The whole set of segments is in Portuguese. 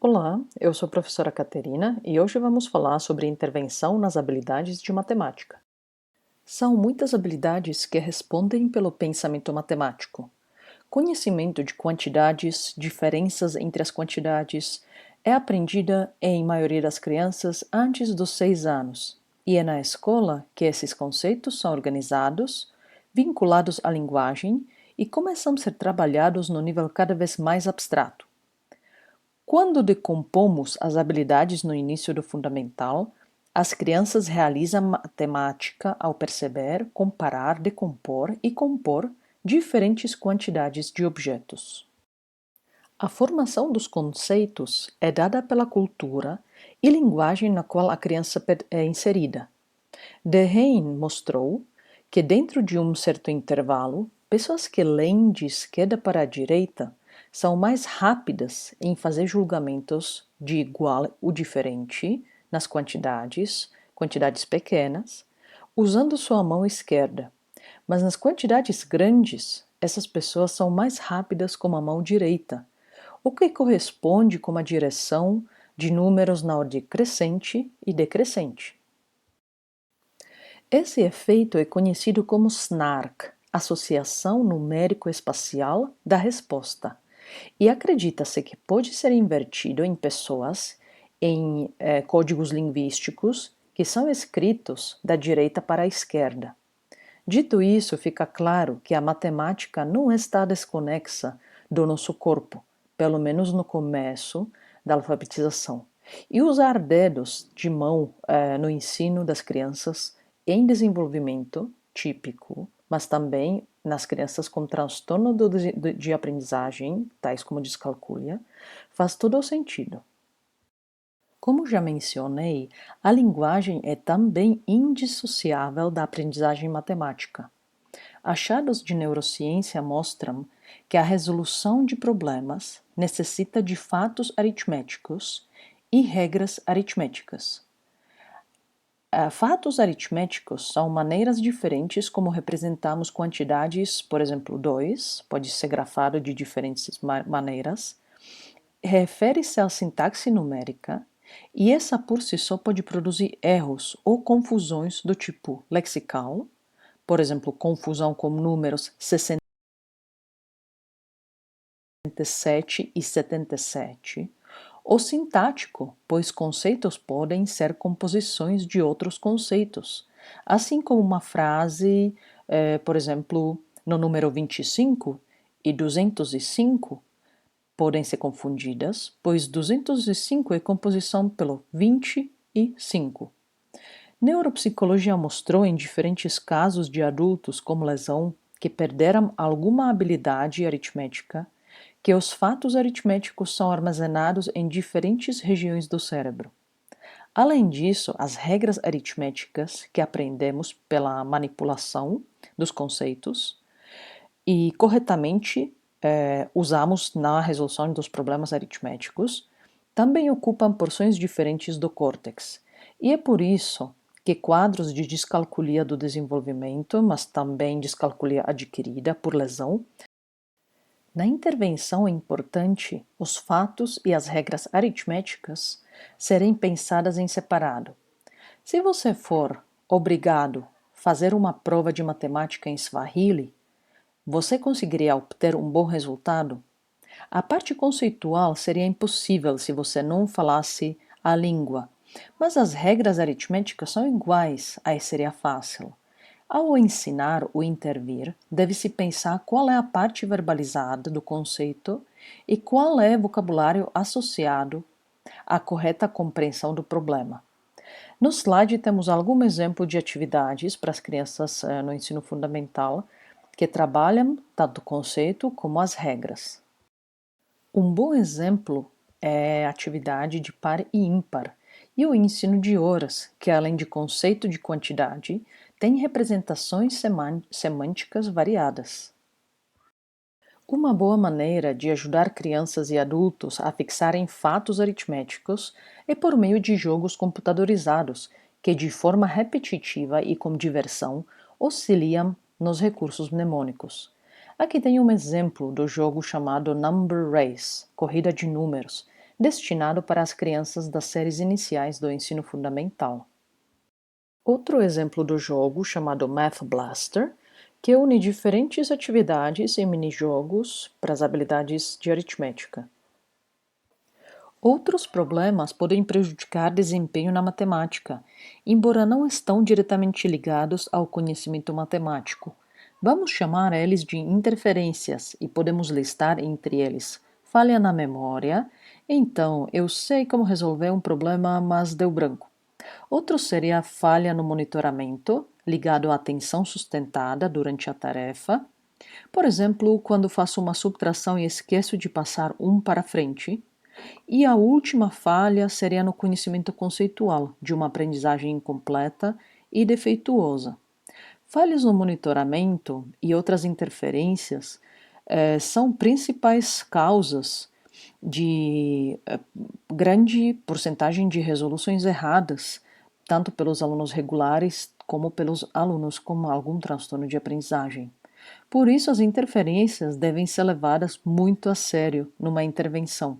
Olá, eu sou a professora Caterina e hoje vamos falar sobre intervenção nas habilidades de matemática. São muitas habilidades que respondem pelo pensamento matemático. Conhecimento de quantidades, diferenças entre as quantidades, é aprendida em maioria das crianças antes dos 6 anos, e é na escola que esses conceitos são organizados, vinculados à linguagem e começam a ser trabalhados no nível cada vez mais abstrato. Quando decompomos as habilidades no início do fundamental, as crianças realizam matemática ao perceber, comparar, decompor e compor diferentes quantidades de objetos. A formação dos conceitos é dada pela cultura e linguagem na qual a criança é inserida. Dehaene mostrou que, dentro de um certo intervalo, pessoas que leem de esquerda para a direita são mais rápidas em fazer julgamentos de igual ou diferente nas quantidades pequenas, usando sua mão esquerda. Mas nas quantidades grandes, essas pessoas são mais rápidas com a mão direita, o que corresponde com a direção de números na ordem crescente e decrescente. Esse efeito é conhecido como SNARK, Associação Numérico-Espacial da Resposta, e acredita-se que pode ser invertido em pessoas em códigos linguísticos que são escritos da direita para a esquerda. Dito isso, fica claro que a matemática não está desconexa do nosso corpo, pelo menos no começo da alfabetização. E usar dedos de mão no ensino das crianças em desenvolvimento típico, mas também nas crianças com transtorno de aprendizagem, tais como descalculia, faz todo o sentido. Como já mencionei, a linguagem é também indissociável da aprendizagem matemática. Achados de neurociência mostram que a resolução de problemas necessita de fatos aritméticos e regras aritméticas. Fatos aritméticos são maneiras diferentes como representamos quantidades, por exemplo, 2, pode ser grafado de diferentes maneiras, refere-se à sintaxe numérica, e essa por si só pode produzir erros ou confusões do tipo lexical, por exemplo, confusão com números 67 e 77, ou sintático, pois conceitos podem ser composições de outros conceitos, assim como uma frase, por exemplo, no número 25 e 205 podem ser confundidas, pois 205 é composição pelo 25. Neuropsicologia mostrou em diferentes casos de adultos com lesão que perderam alguma habilidade aritmética que os fatos aritméticos são armazenados em diferentes regiões do cérebro. Além disso, as regras aritméticas que aprendemos pela manipulação dos conceitos e corretamente usamos na resolução dos problemas aritméticos também ocupam porções diferentes do córtex. E é por isso que quadros de descalculia do desenvolvimento, mas também descalculia adquirida por lesão, na intervenção é importante os fatos e as regras aritméticas serem pensadas em separado. Se você for obrigado a fazer uma prova de matemática em Swahili, você conseguiria obter um bom resultado? A parte conceitual seria impossível se você não falasse a língua, mas as regras aritméticas são iguais, aí seria fácil. Ao ensinar ou intervir, deve-se pensar qual é a parte verbalizada do conceito e qual é o vocabulário associado à correta compreensão do problema. No slide temos algum exemplo de atividades para as crianças no ensino fundamental que trabalham tanto o conceito como as regras. Um bom exemplo é a atividade de par e ímpar e o ensino de horas, que além de conceito de quantidade, tem representações semânticas variadas. Uma boa maneira de ajudar crianças e adultos a fixarem fatos aritméticos é por meio de jogos computadorizados, que de forma repetitiva e com diversão auxiliam nos recursos mnemônicos. Aqui tem um exemplo do jogo chamado Number Race, Corrida de Números. destinado para as crianças das séries iniciais do ensino fundamental. Outro exemplo do jogo, chamado Math Blaster, que une diferentes atividades e minijogos para as habilidades de aritmética. Outros problemas podem prejudicar desempenho na matemática, embora não estão diretamente ligados ao conhecimento matemático. Vamos chamar eles de interferências e podemos listar entre eles falha na memória. Então, eu sei como resolver um problema, mas deu branco. Outro seria falha no monitoramento, ligado à atenção sustentada durante a tarefa. Por exemplo, quando faço uma subtração e esqueço de passar um para frente. E a última falha seria no conhecimento conceitual, de uma aprendizagem incompleta e defeituosa. Falhas no monitoramento e outras interferências são principais causas de grande porcentagem de resoluções erradas, tanto pelos alunos regulares como pelos alunos com algum transtorno de aprendizagem. Por isso, as interferências devem ser levadas muito a sério numa intervenção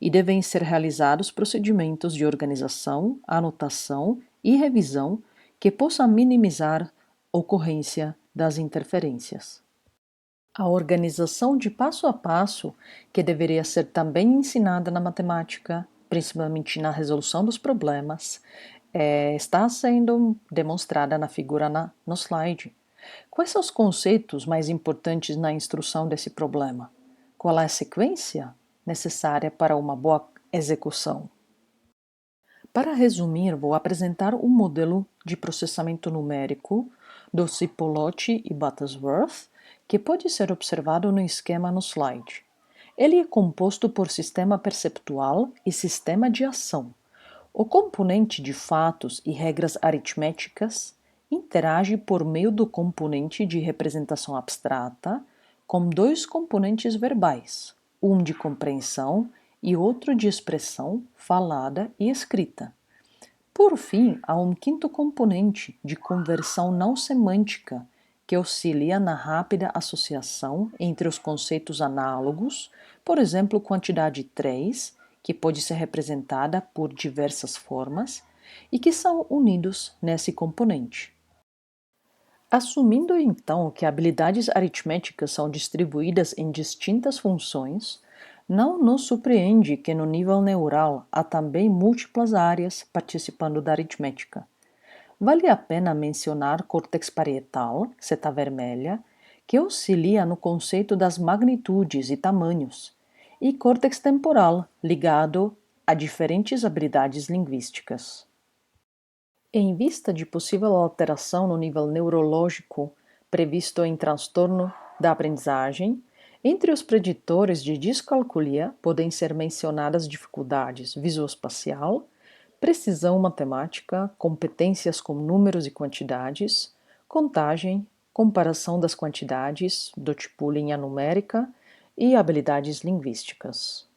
e devem ser realizados procedimentos de organização, anotação e revisão que possam minimizar a ocorrência das interferências. A organização de passo a passo, que deveria ser também ensinada na matemática, principalmente na resolução dos problemas, está sendo demonstrada na figura no slide. Quais são os conceitos mais importantes na instrução desse problema? Qual é a sequência necessária para uma boa execução? Para resumir, vou apresentar um modelo de processamento numérico do Cipollotti e Butterworth, que pode ser observado no esquema no slide. Ele é composto por sistema perceptual e sistema de ação. O componente de fatos e regras aritméticas interage por meio do componente de representação abstrata com dois componentes verbais, um de compreensão e outro de expressão falada e escrita. Por fim, há um quinto componente de conversão não semântica, que auxilia na rápida associação entre os conceitos análogos, por exemplo, quantidade 3, que pode ser representada por diversas formas, e que são unidos nesse componente. Assumindo então que habilidades aritméticas são distribuídas em distintas funções, não nos surpreende que no nível neural há também múltiplas áreas participando da aritmética. Vale a pena mencionar córtex parietal, seta vermelha, que auxilia no conceito das magnitudes e tamanhos, e córtex temporal, ligado a diferentes habilidades linguísticas. Em vista de possível alteração no nível neurológico previsto em transtorno da aprendizagem, entre os preditores de discalculia podem ser mencionadas dificuldades visoespacial, precisão matemática, competências com números e quantidades, contagem, comparação das quantidades do tipo linha numérica e habilidades linguísticas.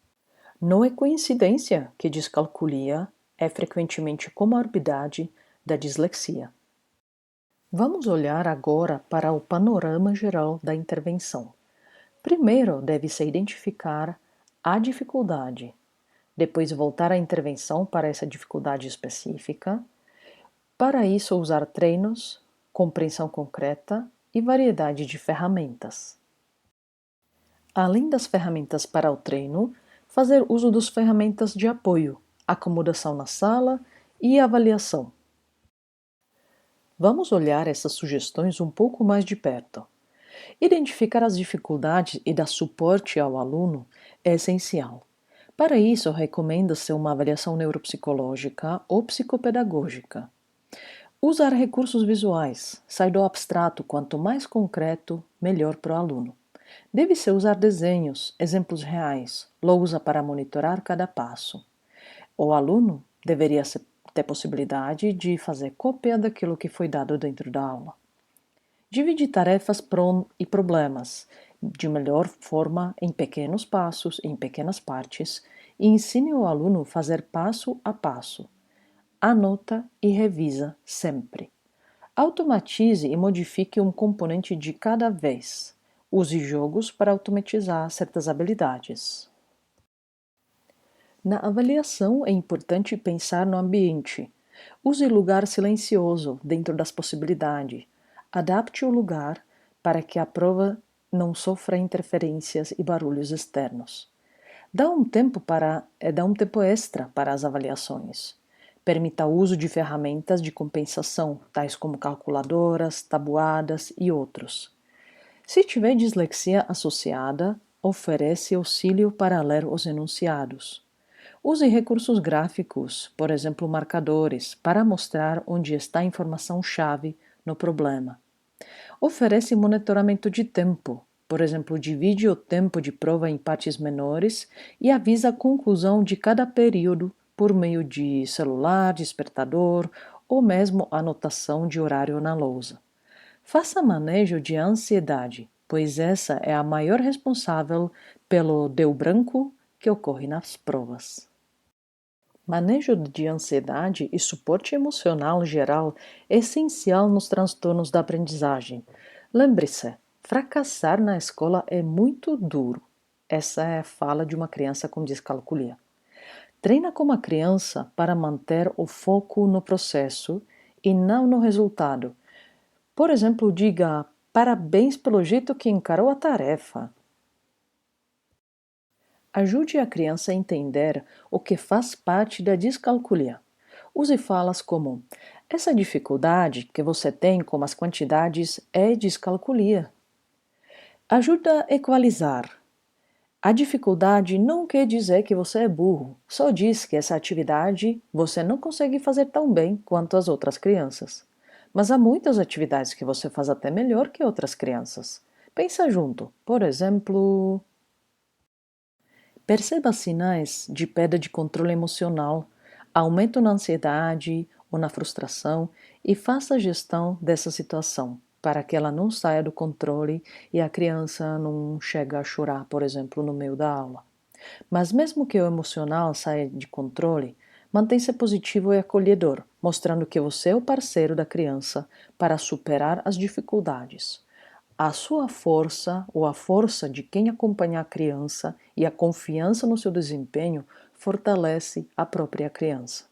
Não é coincidência que discalculia é frequentemente comorbidade da dislexia. Vamos olhar agora para o panorama geral da intervenção. Primeiro, deve-se identificar a dificuldade, depois voltar à intervenção para essa dificuldade específica. Para isso, usar treinos, compreensão concreta e variedade de ferramentas. Além das ferramentas para o treino, fazer uso das ferramentas de apoio, acomodação na sala e avaliação. Vamos olhar essas sugestões um pouco mais de perto. Identificar as dificuldades e dar suporte ao aluno é essencial. Para isso, recomenda-se uma avaliação neuropsicológica ou psicopedagógica. Usar recursos visuais. Sai do abstrato, quanto mais concreto, melhor para o aluno. Deve-se usar desenhos, exemplos reais, lousa para monitorar cada passo. O aluno deveria ter possibilidade de fazer cópia daquilo que foi dado dentro da aula. Divide tarefas e problemas de melhor forma em pequenos passos, em pequenas partes, e ensine o aluno a fazer passo a passo. Anota e revisa sempre. Automatize e modifique um componente de cada vez. Use jogos para automatizar certas habilidades. Na avaliação, é importante pensar no ambiente. Use lugar silencioso dentro das possibilidades. Adapte o lugar para que a prova não sofra interferências e barulhos externos. Dá um tempo extra para as avaliações. Permita o uso de ferramentas de compensação, tais como calculadoras, tabuadas e outros. Se tiver dislexia associada, oferece auxílio para ler os enunciados. Use recursos gráficos, por exemplo, marcadores, para mostrar onde está a informação-chave no problema. Oferece monitoramento de tempo, por exemplo, divide o tempo de prova em partes menores e avisa a conclusão de cada período por meio de celular, despertador ou mesmo anotação de horário na lousa. Faça manejo de ansiedade, pois essa é a maior responsável pelo deu branco que ocorre nas provas. Manejo de ansiedade e suporte emocional geral é essencial nos transtornos da aprendizagem. Lembre-se, fracassar na escola é muito duro. Essa é a fala de uma criança com descalculia. Treina como a criança para manter o foco no processo e não no resultado. Por exemplo, diga parabéns pelo jeito que encarou a tarefa. Ajude a criança a entender o que faz parte da descalculia. Use falas como: essa dificuldade que você tem com as quantidades é descalculia. Ajuda a equalizar. A dificuldade não quer dizer que você é burro, só diz que essa atividade você não consegue fazer tão bem quanto as outras crianças. Mas há muitas atividades que você faz até melhor que outras crianças. Pensa junto, por exemplo. Perceba sinais de perda de controle emocional, aumento na ansiedade ou na frustração e faça a gestão dessa situação para que ela não saia do controle e a criança não chegue a chorar, por exemplo, no meio da aula. Mas mesmo que o emocional saia de controle, mantenha-se positivo e acolhedor, mostrando que você é o parceiro da criança para superar as dificuldades. A sua força ou a força de quem acompanha a criança e a confiança no seu desempenho fortalece a própria criança.